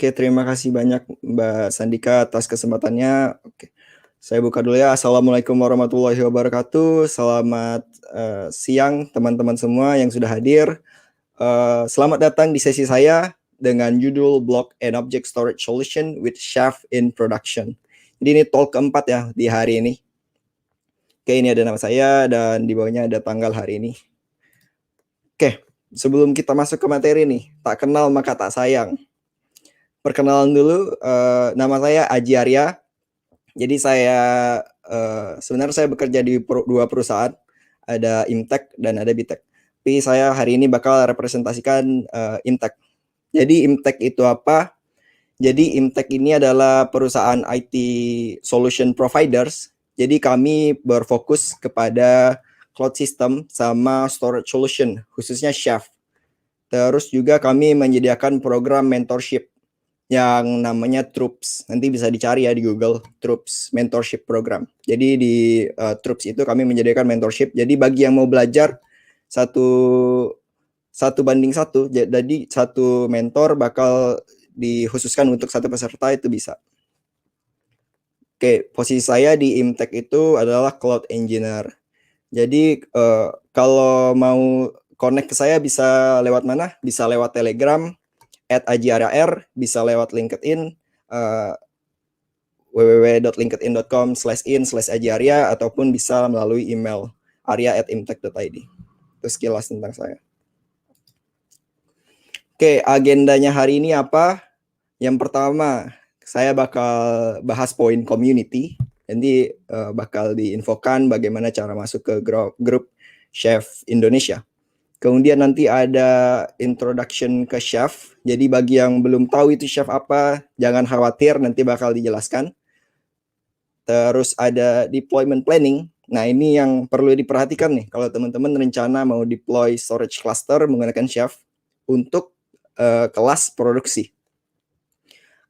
Oke, terima kasih banyak Mbak Sandika atas kesempatannya. Oke, saya buka dulu ya. Assalamualaikum warahmatullahi wabarakatuh. Selamat siang teman-teman semua yang sudah hadir. Selamat datang di sesi saya dengan judul Block and Object Storage Solution with Chef in Production. Jadi ini talk keempat ya di hari ini. Oke, ini ada nama saya dan di bawahnya ada tanggal hari ini. Oke, sebelum kita masuk ke materi nih, tak kenal maka tak sayang. Perkenalan dulu, nama saya Aji Arya. Jadi sebenarnya saya bekerja di dua perusahaan, ada Imtech dan ada Bitek. Tapi saya hari ini bakal representasikan Imtech. Jadi Imtech itu apa? Jadi Imtech ini adalah perusahaan IT solution providers. Jadi kami berfokus kepada cloud system sama storage solution, khususnya Chef. Terus juga kami menyediakan program mentorship yang namanya Troops. Nanti bisa dicari ya di Google, Troops Mentorship Program. Jadi di Troops itu kami menyediakan mentorship. Jadi bagi yang mau belajar satu banding satu, jadi satu mentor bakal dikhususkan untuk satu peserta itu bisa. Oke, posisi saya di Imtech itu adalah Cloud Engineer. Jadi kalau mau connect ke saya bisa lewat mana? Bisa lewat Telegram, @ajiaryaR, bisa lewat LinkedIn, www.linkedin.com/in/ajiarya, ataupun bisa melalui email arya@imtech.id. Itu sekilas tentang saya. Oke, agendanya hari ini apa? Yang pertama, saya bakal bahas poin community. Jadi bakal diinfokan bagaimana cara masuk ke grup Chef Indonesia. Kemudian nanti ada introduction ke Chef. Jadi bagi yang belum tahu itu Chef apa, jangan khawatir, nanti bakal dijelaskan. Terus ada deployment planning. Nah, ini yang perlu diperhatikan nih kalau teman-teman rencana mau deploy storage cluster menggunakan Chef untuk kelas produksi.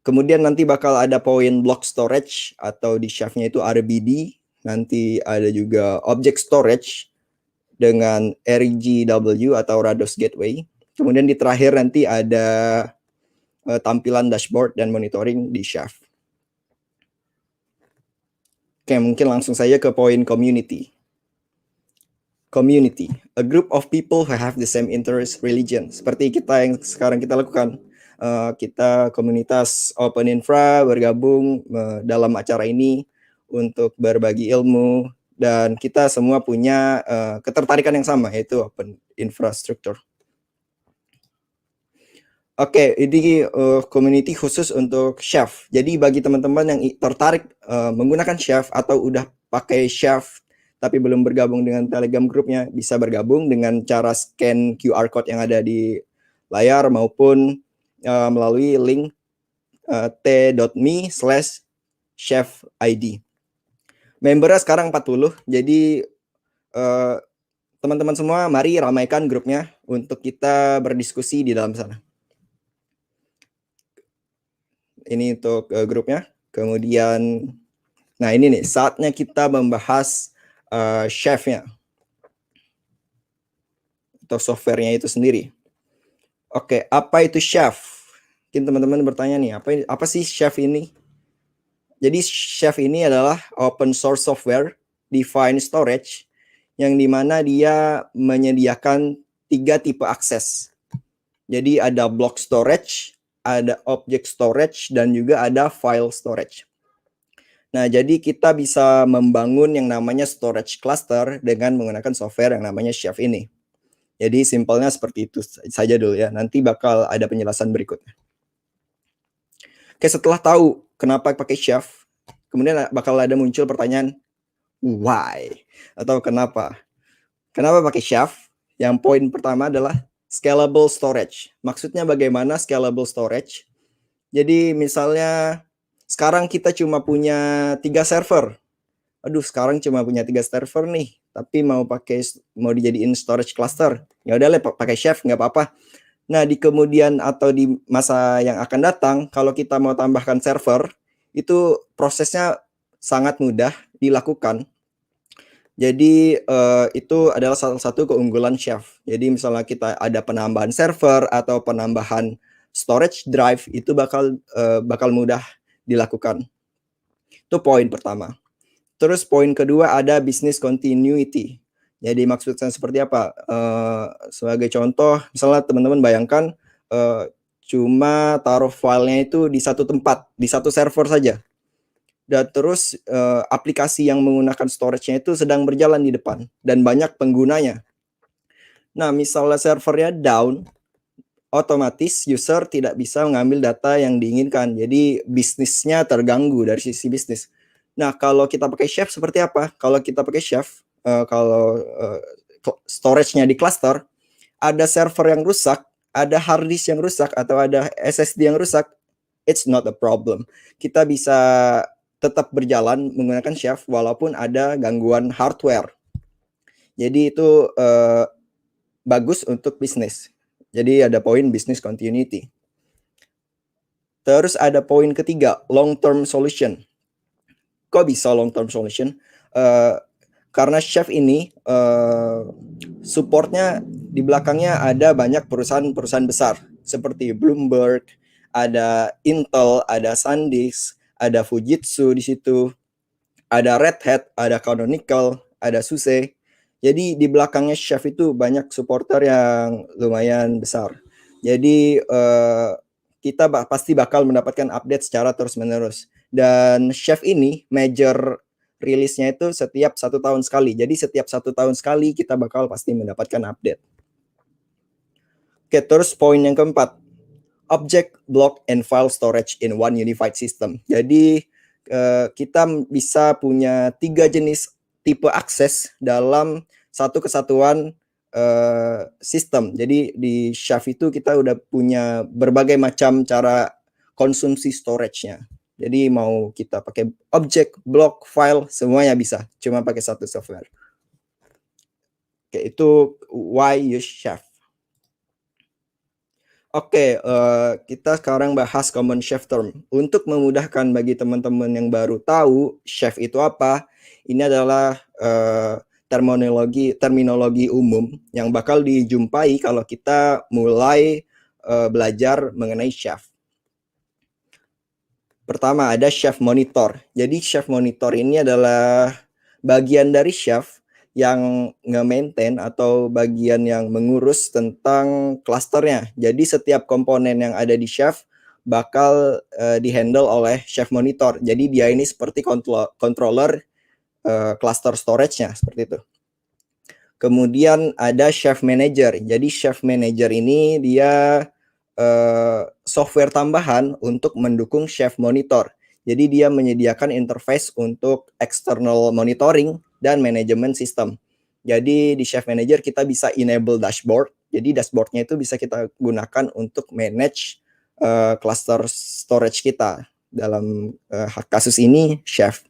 Kemudian nanti bakal ada poin block storage atau di Chef-nya itu RBD. Nanti ada juga object storage dengan RGW atau Rados Gateway. Kemudian di terakhir nanti ada tampilan dashboard dan monitoring di Chef. Oke, mungkin langsung saja ke poin community. Community, a group of people who have the same interest, religion. Seperti kita yang sekarang kita lakukan. Kita komunitas Open Infra bergabung dalam acara ini untuk berbagi ilmu, dan kita semua punya ketertarikan yang sama, yaitu open infrastructure. Oke, ini community khusus untuk Chef. Jadi bagi teman-teman yang tertarik menggunakan Chef atau udah pakai Chef tapi belum bergabung dengan Telegram grupnya, bisa bergabung dengan cara scan QR code yang ada di layar maupun melalui link t.me/chefid. Membernya sekarang 40, jadi teman-teman semua mari ramaikan grupnya untuk kita berdiskusi di dalam sana. Ini untuk grupnya. Kemudian, nah ini nih saatnya kita membahas Chef-nya atau softwarenya itu sendiri. Oke, apa itu Chef? Mungkin teman-teman bertanya nih, apa sih Chef ini? Jadi Chef ini adalah open source software defined storage yang dimana dia menyediakan 3 tipe akses. Jadi ada block storage, ada object storage, dan juga ada file storage. Nah, jadi kita bisa membangun yang namanya storage cluster dengan menggunakan software yang namanya Chef ini. Jadi simpelnya seperti itu saja dulu ya. Nanti bakal ada penjelasan berikutnya. Oke, setelah tahu kenapa pakai Chef, kemudian bakal ada muncul pertanyaan why atau kenapa. Kenapa pakai Chef? Yang poin pertama adalah scalable storage. Maksudnya bagaimana scalable storage? Jadi misalnya sekarang kita cuma punya 3 server. Aduh, sekarang cuma punya 3 server nih, tapi mau dijadiin storage cluster. Ya udah pakai Chef, nggak apa-apa. Nah, di kemudian atau di masa yang akan datang, kalau kita mau tambahkan server, itu prosesnya sangat mudah dilakukan. Jadi itu adalah salah satu keunggulan Chef. Jadi misalnya kita ada penambahan server atau penambahan storage drive itu bakal mudah dilakukan. Itu poin pertama. Terus poin kedua ada business continuity. Jadi maksudnya seperti apa? Sebagai contoh, misalnya teman-teman bayangkan cuma taruh filenya itu di satu tempat, di satu server saja. Dan terus aplikasi yang menggunakan storage-nya itu sedang berjalan di depan dan banyak penggunanya. Nah, misalnya servernya down, otomatis user tidak bisa mengambil data yang diinginkan. Jadi bisnisnya terganggu dari sisi bisnis. Nah, kalau kita pakai Chef seperti apa? Kalau kita pakai Chef, kalau storage-nya di cluster, ada server yang rusak, ada hard disk yang rusak, atau ada SSD yang rusak, it's not a problem. Kita bisa tetap berjalan menggunakan Chef walaupun ada gangguan hardware. Jadi itu bagus untuk bisnis. Jadi ada poin business continuity. Terus ada poin ketiga, long term solution. Kok bisa long term solution? Karena Chef ini supportnya di belakangnya ada banyak perusahaan-perusahaan besar seperti Bloomberg, ada Intel, ada SanDisk, ada Fujitsu di situ, ada Red Hat, ada Canonical, ada SUSE. Jadi di belakangnya Chef itu banyak supporter yang lumayan besar. Jadi kita pasti bakal mendapatkan update secara terus-menerus. Dan Chef ini major rilisnya itu setiap 1 tahun sekali. Jadi setiap 1 tahun sekali kita bakal pasti mendapatkan update. Oke, terus poin yang keempat, object, block, and file storage in one unified system. Jadi kita bisa punya 3 jenis tipe akses dalam satu kesatuan sistem. Jadi di Chef itu kita udah punya berbagai macam cara konsumsi storage-nya. Jadi mau kita pakai object, block, file, semuanya bisa. Cuma pakai satu software. Oke, itu why use Chef. Oke, kita sekarang bahas common Chef term. Untuk memudahkan bagi teman-teman yang baru tahu Chef itu apa, ini adalah terminologi umum yang bakal dijumpai kalau kita mulai belajar mengenai Chef. Pertama ada Chef Monitor. Jadi Chef Monitor ini adalah bagian dari Chef yang nge-maintain atau bagian yang mengurus tentang clusternya. Jadi setiap komponen yang ada di Chef bakal dihandle oleh Chef Monitor. Jadi dia ini seperti controller cluster storage-nya, seperti itu. Kemudian ada Chef Manager. Jadi Chef Manager ini dia software tambahan untuk mendukung Chef Monitor. Jadi dia menyediakan interface untuk external monitoring dan manajemen sistem. Jadi di Chef Manager kita bisa enable dashboard. Jadi dashboardnya itu bisa kita gunakan untuk manage cluster storage kita. Dalam kasus ini Chef.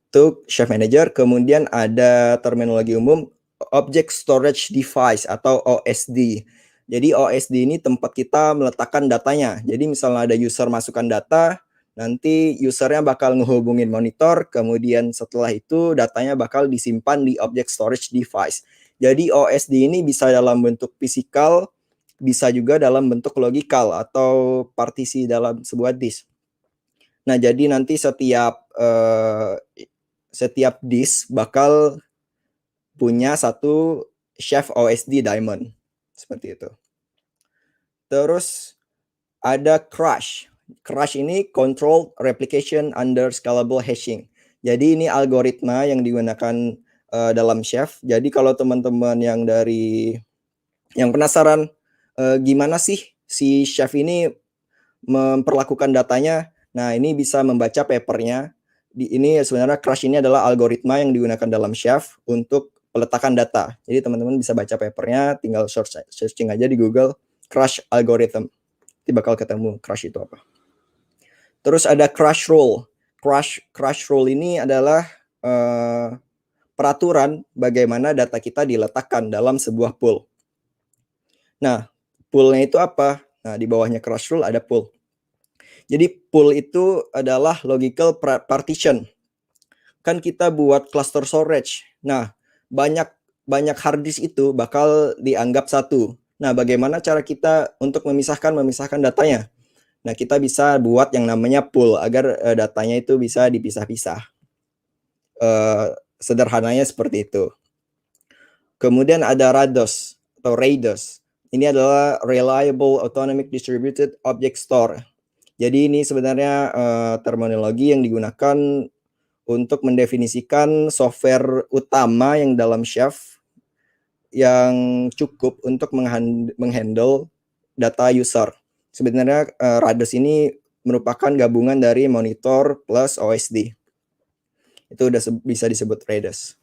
Itu Chef Manager. Kemudian ada terminologi umum Object Storage Device atau OSD. Jadi OSD ini tempat kita meletakkan datanya. Jadi misalnya ada user masukkan data, nanti usernya bakal ngehubungin monitor, kemudian setelah itu datanya bakal disimpan di Object Storage Device. Jadi OSD ini bisa dalam bentuk fisikal, bisa juga dalam bentuk logikal atau partisi dalam sebuah disk. Nah, jadi nanti setiap disk bakal punya satu Chef OSD daemon. Seperti itu. Terus ada Crush. Crush ini Control Replication Under Scalable Hashing. Jadi ini algoritma yang digunakan dalam Chef. Jadi kalau teman-teman yang penasaran gimana sih si Chef ini memperlakukan datanya, nah ini bisa membaca papernya. Ini sebenarnya Crush ini adalah algoritma yang digunakan dalam Chef untuk peletakan data. Jadi teman-teman bisa baca papernya, tinggal searching aja di Google Crush algorithm. Nanti bakal ketemu Crush itu apa. Terus ada Crush rule. Crush rule ini adalah peraturan bagaimana data kita diletakkan dalam sebuah pool. Nah, poolnya itu apa? Nah, di bawahnya Crush rule ada pool. Jadi pool itu adalah logical partition. Kan kita buat cluster storage. Nah, banyak hard disk itu bakal dianggap satu. Nah, bagaimana cara kita untuk memisahkan datanya? Nah, kita bisa buat yang namanya pool agar datanya itu bisa dipisah-pisah. Sederhananya seperti itu. Kemudian ada RADOS atau RADOS. Ini adalah Reliable Autonomic Distributed Object Store. Jadi ini sebenarnya terminologi yang digunakan untuk mendefinisikan software utama yang dalam Chef yang cukup untuk menghandle data user. Sebenarnya RADOS ini merupakan gabungan dari monitor plus OSD. Itu udah bisa disebut RADOS.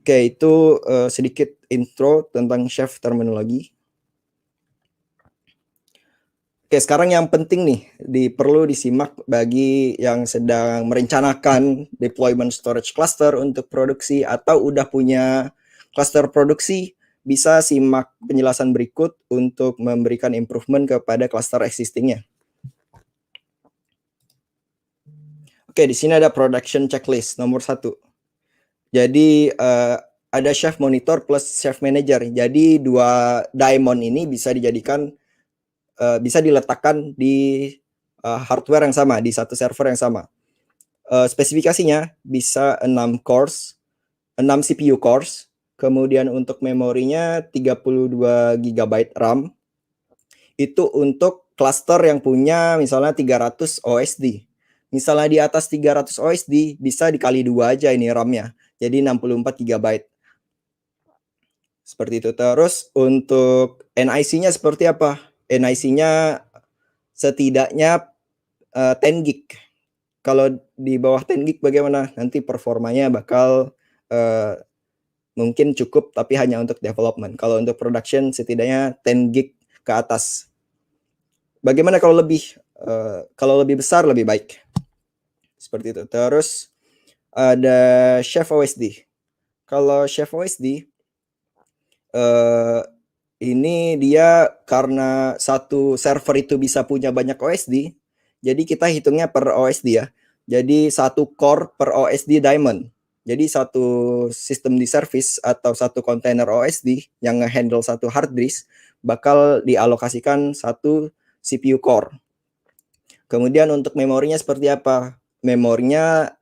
Oke, itu sedikit intro tentang Chef terminologi. Oke, sekarang yang penting nih, perlu disimak bagi yang sedang merencanakan deployment storage cluster untuk produksi atau udah punya cluster produksi, bisa simak penjelasan berikut untuk memberikan improvement kepada cluster existingnya. Oke, di sini ada production checklist nomor 1. Jadi ada Chef Monitor plus Chef Manager. Jadi dua daemon ini bisa dijadikan bisa diletakkan di hardware yang sama, di satu server yang sama. Spesifikasinya bisa 6 cores, 6 CPU cores, kemudian untuk memorinya 32 GB RAM. Itu untuk cluster yang punya misalnya 300 OSD. Misalnya di atas 300 OSD bisa dikali 2 aja ini RAM-nya. Jadi 64 GB. Seperti itu. Terus untuk NIC-nya seperti apa? NIC-nya setidaknya 10 gig. Kalau di bawah 10 gig bagaimana? Nanti performanya bakal mungkin cukup tapi hanya untuk development. Kalau untuk production setidaknya 10 gig ke atas. Bagaimana kalau lebih? Kalau lebih besar lebih baik. Seperti itu. Terus ada Chef OSD. Kalau Chef OSD ini dia karena satu server itu bisa punya banyak OSD, jadi kita hitungnya per OSD ya. Jadi satu core per OSD diamond. Jadi satu sistem di service atau satu kontainer OSD yang nge-handle satu hard disk bakal dialokasikan satu CPU core. Kemudian untuk memorinya seperti apa? Memorinya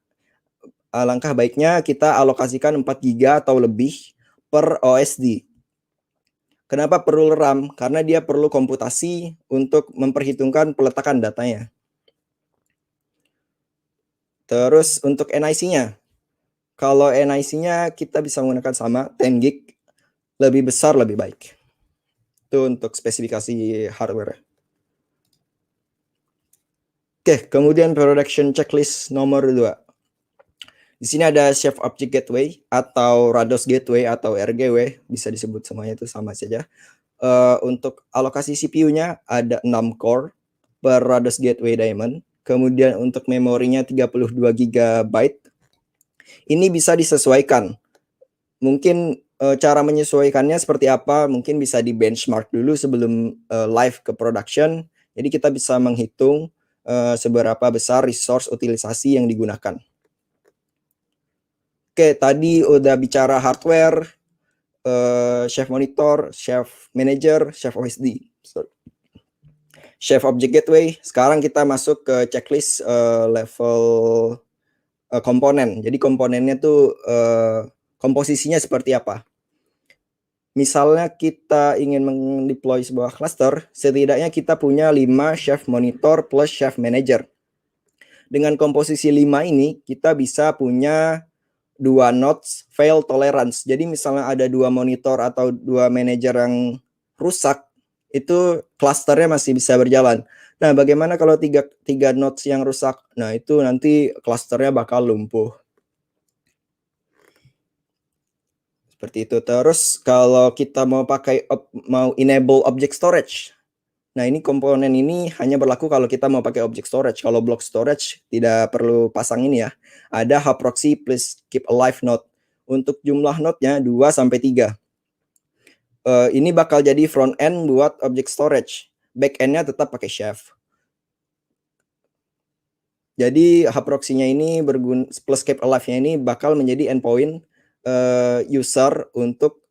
alangkah baiknya kita alokasikan 4 GB atau lebih per OSD. Kenapa perlu RAM? Karena dia perlu komputasi untuk memperhitungkan peletakan datanya. Terus untuk NIC-nya. Kalau NIC-nya kita bisa menggunakan sama 10 gig, lebih besar lebih baik. Itu untuk spesifikasi hardware. Oke, kemudian production checklist nomor 2. Di sini ada Chef Object Gateway atau RADOS Gateway atau RGW, bisa disebut semuanya itu sama saja. Untuk alokasi CPU-nya ada 6 core per RADOS Gateway Diamond. Kemudian untuk memorinya 32 GB. Ini bisa disesuaikan. Mungkin cara menyesuaikannya seperti apa? Mungkin bisa di benchmark dulu sebelum live ke production. Jadi kita bisa menghitung seberapa besar resource utilisasi yang digunakan. Oke, tadi udah bicara hardware, Chef Monitor, Chef Manager, Chef OSD. Chef Object Gateway. Sekarang kita masuk ke checklist level komponen. Jadi komponennya tuh komposisinya seperti apa? Misalnya kita ingin mendeploy sebuah cluster, setidaknya kita punya 5 Chef Monitor plus Chef Manager. Dengan komposisi 5 ini, kita bisa punya 2 nodes fail tolerance. Jadi misalnya ada 2 monitor atau 2 manager yang rusak, itu clusternya masih bisa berjalan. Nah, bagaimana kalau 3 nodes yang rusak? Nah, itu nanti clusternya bakal lumpuh. Seperti itu. Terus kalau kita mau enable object storage. Nah, ini komponen ini hanya berlaku kalau kita mau pakai object storage. Kalau block storage tidak perlu pasang ini ya. Ada hub proxy please keep alive node. Untuk jumlah node-nya 2 sampai 3. Ini bakal jadi front end buat object storage. Back end-nya tetap pakai Chef. Jadi hub proxy-nya ini plus keep alive-nya ini bakal menjadi endpoint user untuk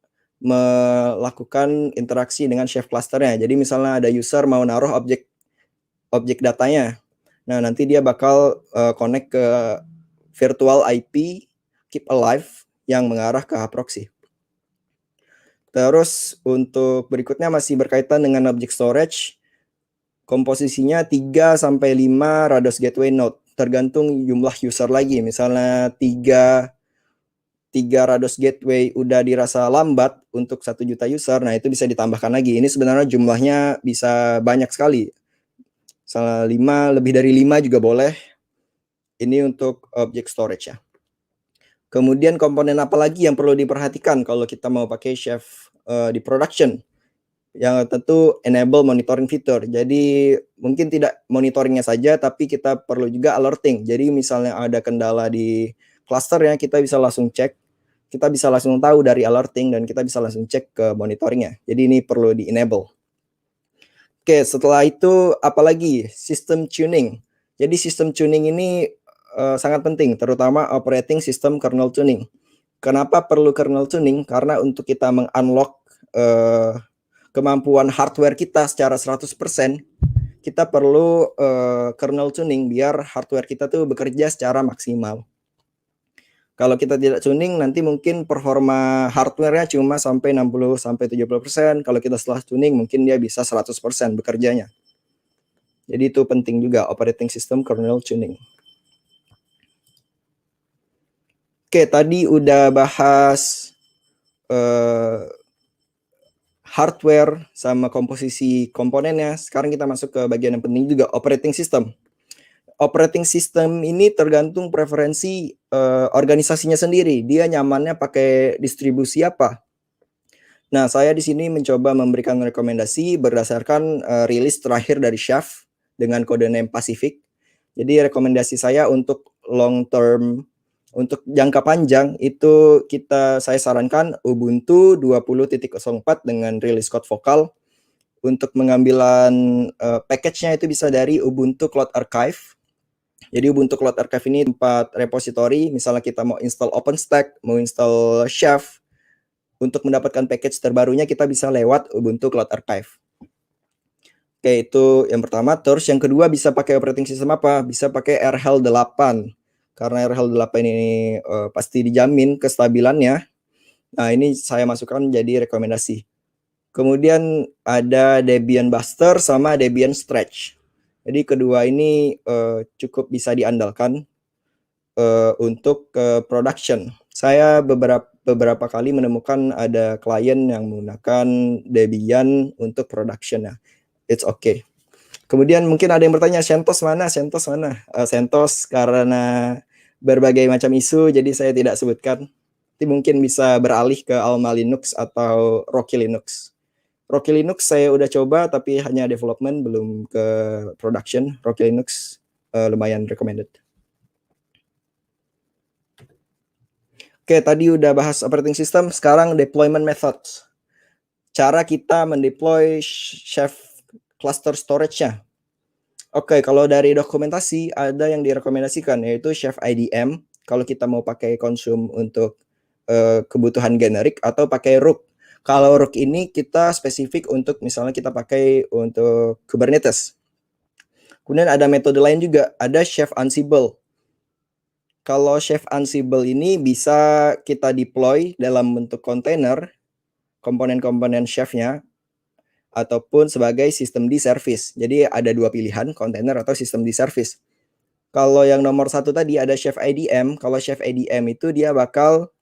melakukan interaksi dengan chef clusternya. Jadi misalnya ada user mau naruh objek datanya. Nah, nanti dia bakal connect ke virtual IP keep alive yang mengarah ke proxy. Terus untuk berikutnya masih berkaitan dengan object storage. Komposisinya 3 sampai 5 Rados gateway node, tergantung jumlah user lagi. Misalnya 3 Rados gateway udah dirasa lambat untuk 1 juta user, nah itu bisa ditambahkan lagi. Ini sebenarnya jumlahnya bisa banyak sekali. Misalnya 5, lebih dari 5 juga boleh. Ini untuk object storage ya. Kemudian komponen apa lagi yang perlu diperhatikan kalau kita mau pakai Chef di production? Yang tentu enable monitoring fitur. Jadi mungkin tidak monitoringnya saja, tapi kita perlu juga alerting. Jadi misalnya ada kendala di clusternya, kita bisa langsung cek, kita bisa langsung tahu dari alerting, dan kita bisa langsung cek ke monitoringnya. Jadi ini perlu di enable. Oke, setelah itu apalagi sistem tuning. Jadi sistem tuning ini sangat penting, terutama operating system kernel tuning. Kenapa perlu kernel tuning? Karena untuk kita mengunlock kemampuan hardware kita secara 100%, kita perlu kernel tuning biar hardware kita tuh bekerja secara maksimal. Kalau kita tidak tuning, nanti mungkin performa hardware-nya cuma sampai 60-70%. Kalau kita setelah tuning, mungkin dia bisa 100% bekerjanya. Jadi itu penting juga, operating system kernel tuning. Oke, tadi udah bahas hardware sama komposisi komponennya. Sekarang kita masuk ke bagian yang penting juga, operating system. Operating system ini tergantung preferensi organisasinya sendiri. Dia nyamannya pakai distribusi apa. Nah, saya di sini mencoba memberikan rekomendasi berdasarkan rilis terakhir dari Chef dengan kode name Pacific. Jadi rekomendasi saya untuk long term, untuk jangka panjang itu saya sarankan Ubuntu 20.04 dengan rilis code vokal. Untuk pengambilan package-nya itu bisa dari Ubuntu Cloud Archive. Jadi Ubuntu Cloud Archive ini tempat repository, misalnya kita mau install OpenStack, mau install Chef, untuk mendapatkan package terbarunya kita bisa lewat Ubuntu Cloud Archive. Oke, itu yang pertama. Terus yang kedua bisa pakai operating system apa? Bisa pakai RHEL 8. Karena RHEL 8 ini pasti dijamin kestabilannya. Nah, ini saya masukkan jadi rekomendasi. Kemudian ada Debian Buster sama Debian Stretch. Jadi kedua ini cukup bisa diandalkan untuk production. Saya beberapa kali menemukan ada klien yang menggunakan Debian untuk production ya. It's okay. Kemudian mungkin ada yang bertanya, CentOS mana? CentOS mana? CentOS karena berbagai macam isu, jadi saya tidak sebutkan. Nanti mungkin bisa beralih ke Alma Linux atau Rocky Linux. Rocky Linux saya udah coba, tapi hanya development, belum ke production. Rocky Linux lumayan recommended. Oke, tadi udah bahas operating system, sekarang deployment methods. Cara kita mendeploy Chef cluster storage-nya. Oke, kalau dari dokumentasi ada yang direkomendasikan, yaitu Chef IDM, kalau kita mau pakai konsum untuk kebutuhan generik, atau pakai Rook. Kalau Rook ini kita spesifik untuk misalnya kita pakai untuk Kubernetes. Kemudian ada metode lain juga, ada Chef Ansible. Kalau Chef Ansible ini bisa kita deploy dalam bentuk kontainer, komponen-komponen Chef-nya, ataupun sebagai sistem di service. Jadi ada dua pilihan, kontainer atau sistem di service. Kalau yang nomor satu tadi ada Chef IDM, kalau Chef IDM itu dia bakal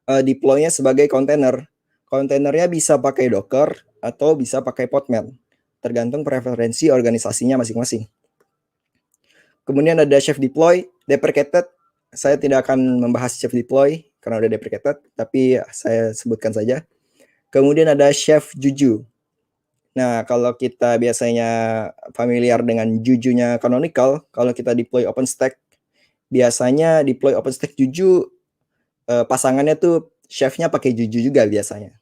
deploy-nya sebagai kontainer. Kontainernya bisa pakai Docker atau bisa pakai Podman, tergantung preferensi organisasinya masing-masing. Kemudian ada Chef Deploy, deprecated. Saya tidak akan membahas Chef Deploy karena udah deprecated, tapi saya sebutkan saja. Kemudian ada Chef Juju. Nah, kalau kita biasanya familiar dengan Jujunya Canonical, kalau kita deploy OpenStack, biasanya deploy OpenStack Juju, pasangannya tuh Chef-nya pakai Juju juga biasanya.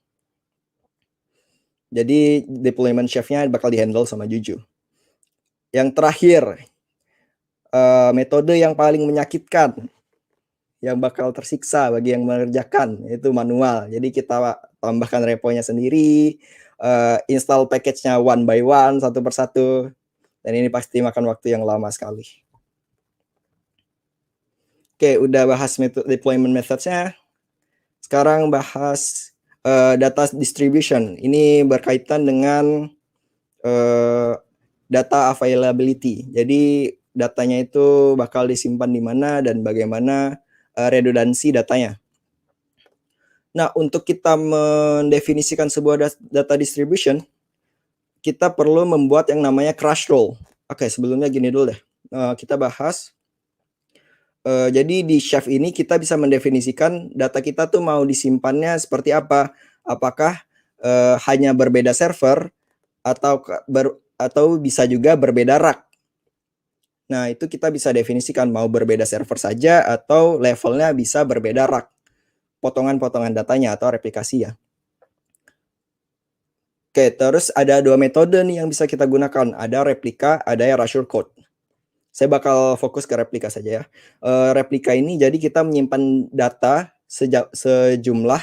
Jadi deployment Chef-nya bakal dihandle sama Juju. Yang terakhir, metode yang paling menyakitkan, yang bakal tersiksa bagi yang mengerjakan, itu manual. Jadi kita tambahkan reponya sendiri, install package-nya one by one, satu persatu, dan ini pasti makan waktu yang lama sekali. Oke, udah bahas deployment methods-nya. Sekarang bahas data distribution. Ini berkaitan dengan data availability. Jadi datanya itu bakal disimpan di mana dan bagaimana redundansi datanya. Nah, untuk kita mendefinisikan sebuah data distribution, kita perlu membuat yang namanya crush rule. Oke, sebelumnya gini dulu deh. Kita bahas. Jadi di Chef ini kita bisa mendefinisikan data kita tuh mau disimpannya seperti apa. Apakah hanya berbeda server atau bisa juga berbeda rak. Nah, itu kita bisa definisikan mau berbeda server saja atau levelnya bisa berbeda rak. Potongan-potongan datanya atau replikasi ya. Oke, terus ada dua metode nih yang bisa kita gunakan. Ada replika, ada erasure code. Saya bakal fokus ke replika saja ya. Replika ini jadi kita menyimpan data sejumlah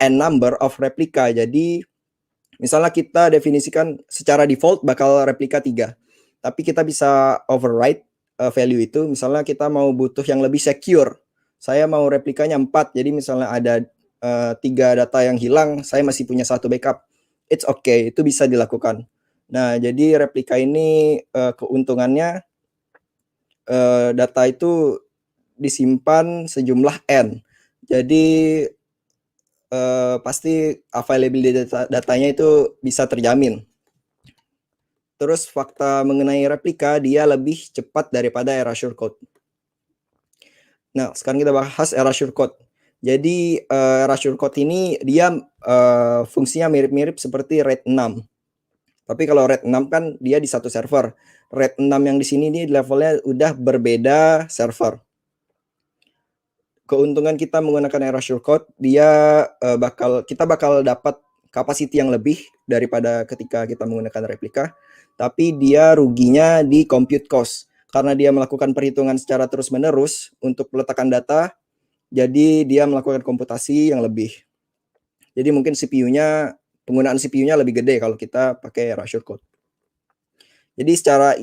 n number of replika. Jadi misalnya kita definisikan secara default bakal replika 3. Tapi kita bisa override value itu. Misalnya kita mau butuh yang lebih secure. Saya mau replikanya 4. Jadi misalnya ada 3 data yang hilang, saya masih punya 1 backup. It's okay, itu bisa dilakukan. Nah, jadi replika ini keuntungannya data itu disimpan sejumlah n. Jadi pasti availability datanya itu bisa terjamin. Terus fakta mengenai replika, dia lebih cepat daripada erasure code. Nah, sekarang kita bahas erasure code. Jadi erasure code ini dia fungsinya mirip-mirip seperti RAID 6. Tapi kalau RAID 6 kan dia di satu server. RAID 6 yang di sini nih levelnya udah berbeda server. Keuntungan kita menggunakan erasure code, dia kita bakal dapat capacity yang lebih daripada ketika kita menggunakan replika, tapi dia ruginya di compute cost karena dia melakukan perhitungan secara terus-menerus untuk peletakan data, jadi dia melakukan komputasi yang lebih. Jadi mungkin penggunaan CPU-nya lebih gede kalau kita pakai erasure code. Jadi secara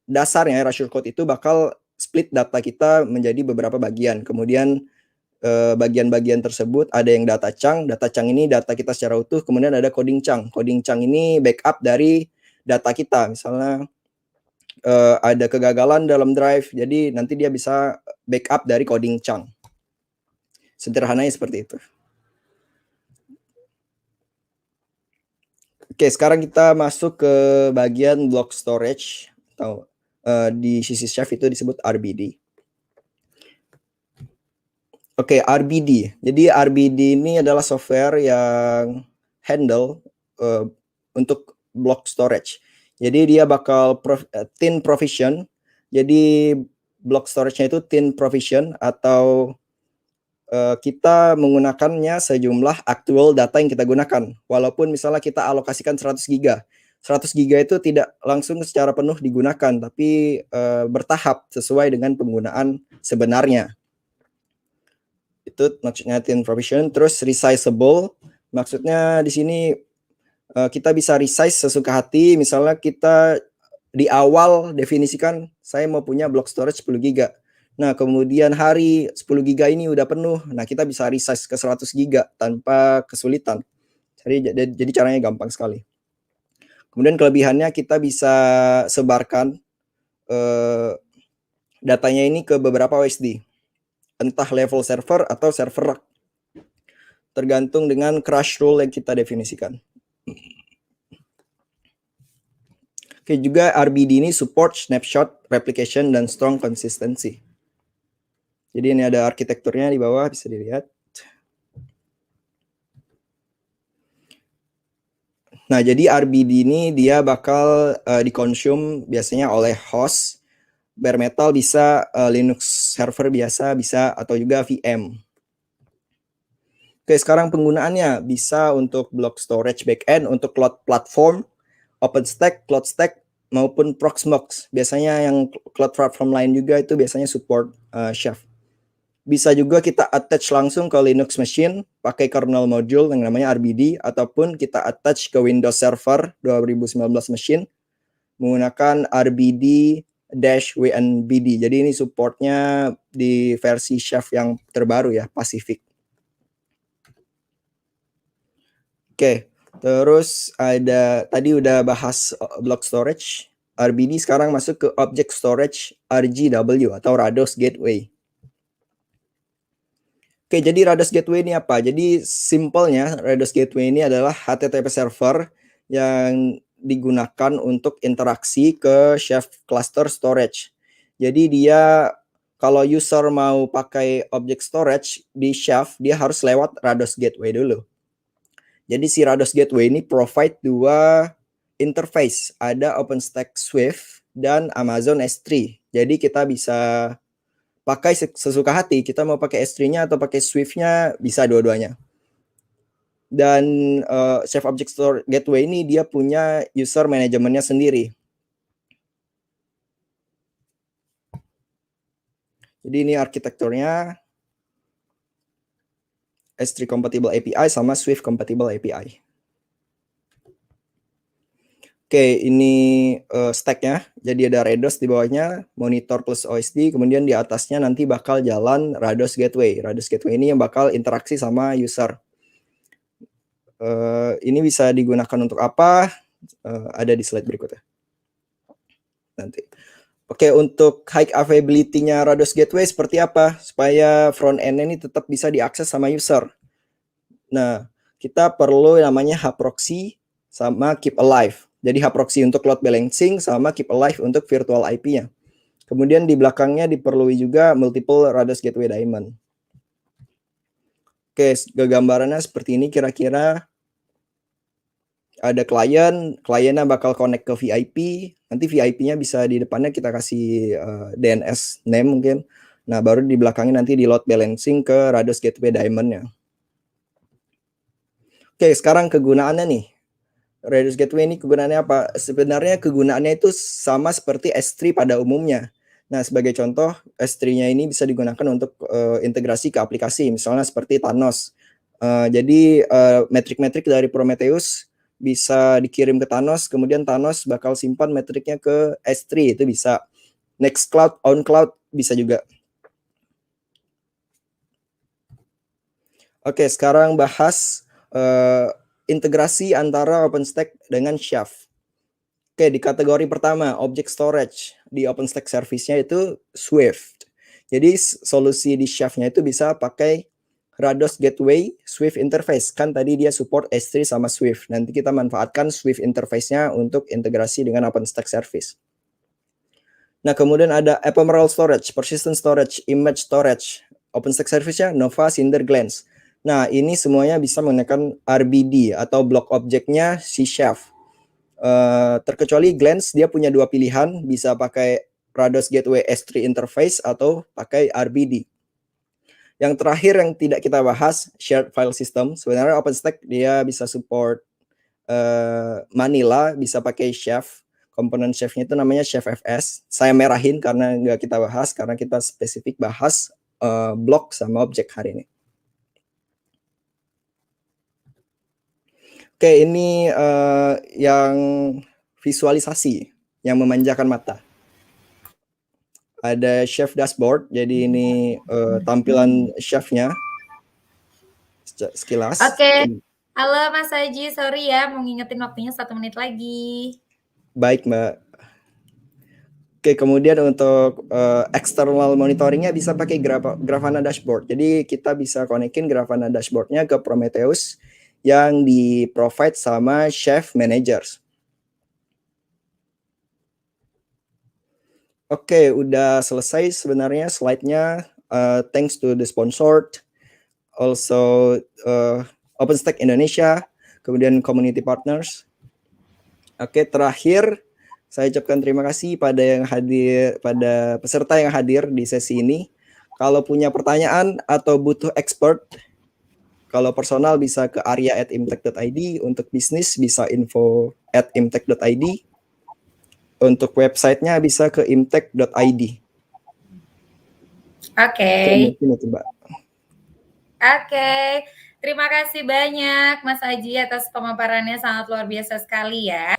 dasarnya erasure code itu bakal split data kita menjadi beberapa bagian. Kemudian bagian-bagian tersebut ada yang data chunk. Data chunk ini data kita secara utuh. Kemudian ada coding chunk. Coding chunk ini backup dari data kita. Misalnya ada kegagalan dalam drive, jadi nanti dia bisa backup dari coding chunk. Sederhananya seperti itu. Oke, sekarang kita masuk ke bagian block storage atau di sisi Chef itu disebut RBD. Oke, RBD. Jadi RBD ini adalah software yang handle untuk block storage. Jadi dia bakal thin provision. Jadi block storage-nya itu thin provision atau kita menggunakannya sejumlah actual data yang kita gunakan. Walaupun misalnya kita alokasikan 100 GB. 100 GB itu tidak langsung secara penuh digunakan, tapi bertahap sesuai dengan penggunaan sebenarnya. Itu maksudnya thin provision. Terus resizable, maksudnya di sini kita bisa resize sesuka hati. Misalnya kita di awal definisikan saya mau punya block storage 10 GB. Nah, kemudian hari 10 GB ini udah penuh. Nah, kita bisa resize ke 100 GB tanpa kesulitan. Jadi caranya gampang sekali. Kemudian kelebihannya kita bisa sebarkan datanya ini ke beberapa OSD. Entah level server atau server rack. Tergantung dengan crush rule yang kita definisikan. Oke, juga RBD ini support snapshot, replication, dan strong consistency. Jadi ini ada arsitekturnya di bawah, bisa dilihat. Nah, jadi RBD ini dia bakal dikonsum biasanya oleh host. Bare metal bisa Linux server biasa bisa atau juga VM. Oke, sekarang penggunaannya bisa untuk block storage backend, untuk cloud platform, OpenStack, CloudStack, maupun Proxmox. Biasanya yang cloud platform lain juga itu biasanya support Chef. Bisa juga kita attach langsung ke Linux machine pakai kernel module yang namanya RBD, ataupun kita attach ke Windows Server 2019 machine menggunakan RBD-WNBD. Jadi ini supportnya di versi Chef yang terbaru ya, Pacific. Oke, terus ada tadi udah bahas block storage. RBD sekarang masuk ke object storage RGW atau Rados Gateway. Oke, jadi Rados Gateway ini apa? Jadi simpelnya Rados Gateway ini adalah HTTP server yang digunakan untuk interaksi ke Chef cluster storage. Jadi dia kalau user mau pakai object storage di Chef, dia harus lewat Rados Gateway dulu. Jadi si Rados Gateway ini provide dua interface, ada OpenStack Swift dan Amazon S3. Jadi kita bisa pakai sesuka hati, kita mau pakai S3-nya atau pakai Swift-nya, bisa dua-duanya. Dan Chef Object Store Gateway ini dia punya user manajemennya sendiri. Jadi ini arsitekturnya S3 compatible API sama Swift compatible API. Oke, ini stack-nya. Jadi ada Rados di bawahnya, monitor plus OSD, kemudian di atasnya nanti bakal jalan Rados Gateway. Rados Gateway ini yang bakal interaksi sama user. Ini bisa digunakan untuk apa? Ada di slide berikutnya. Nanti. Oke, untuk high availability-nya Rados Gateway seperti apa? Supaya front end ini tetap bisa diakses sama user. Nah, kita perlu namanya hproxy sama keep alive. Jadi hproxy untuk load balancing sama keep alive untuk virtual IP-nya. Kemudian di belakangnya diperlui juga multiple Rados Gateway daemon. Oke, gambarannya seperti ini kira-kira. Ada kliennya bakal connect ke VIP, nanti VIP-nya bisa di depannya kita kasih DNS name mungkin. Nah, baru di belakangnya nanti di load balancing ke Rados Gateway daemon-nya. Oke, sekarang kegunaannya nih. Rados Gateway ini kegunaannya apa? Sebenarnya kegunaannya itu sama seperti S3 pada umumnya. Nah, sebagai contoh, S3-nya ini bisa digunakan untuk integrasi ke aplikasi, misalnya seperti Thanos. Jadi metrik-metrik dari Prometheus bisa dikirim ke Thanos, kemudian Thanos bakal simpan metriknya ke S3, itu bisa. Nextcloud, OnCloud bisa juga. Oke, sekarang bahas integrasi antara OpenStack dengan Chef. Oke, di kategori pertama, object storage di OpenStack service-nya itu Swift. Jadi solusi di Chef-nya itu bisa pakai Rados Gateway Swift interface. Kan tadi dia support S3 sama Swift. Nanti kita manfaatkan Swift interface-nya untuk integrasi dengan OpenStack service. Nah, kemudian ada ephemeral storage, persistent storage, image storage. OpenStack service-nya Nova, Cinder, Glance. Nah, ini semuanya bisa menggunakan RBD atau block object-nya si Chef. Terkecuali Glance, dia punya dua pilihan, bisa pakai Rados Gateway S3 interface atau pakai RBD. Yang terakhir yang tidak kita bahas, shared file system. Sebenarnya OpenStack dia bisa support Manila, bisa pakai Chef. Komponen Chef-nya itu namanya Chef FS. Saya merahin karena nggak kita bahas, karena kita spesifik bahas block sama objek hari ini. Oke, ini yang visualisasi, yang memanjakan mata. Ada Chef dashboard, jadi ini tampilan Chef-nya sekilas. Oke. Halo Mas Haji, sorry ya mau ngingetin waktunya 1 menit lagi. Baik Mbak. Oke, kemudian untuk external monitoringnya bisa pakai Grafana dashboard. Jadi kita bisa konekin Grafana dashboardnya ke Prometheus yang di provide sama Chef Managers. Oke, udah selesai sebenarnya slide-nya. Thanks to the sponsored, also OpenStack Indonesia, kemudian community partners. Oke, terakhir saya ucapkan terima kasih pada yang hadir, pada peserta yang hadir di sesi ini. Kalau punya pertanyaan atau butuh expert, kalau personal bisa ke arya@imtech.id, untuk bisnis bisa info@imtech.id. Untuk websitenya bisa ke imtech.id. Oke. Mungkin itu, Mbak. Oke. Terima kasih banyak Mas Aji atas pemaparannya sangat luar biasa sekali ya.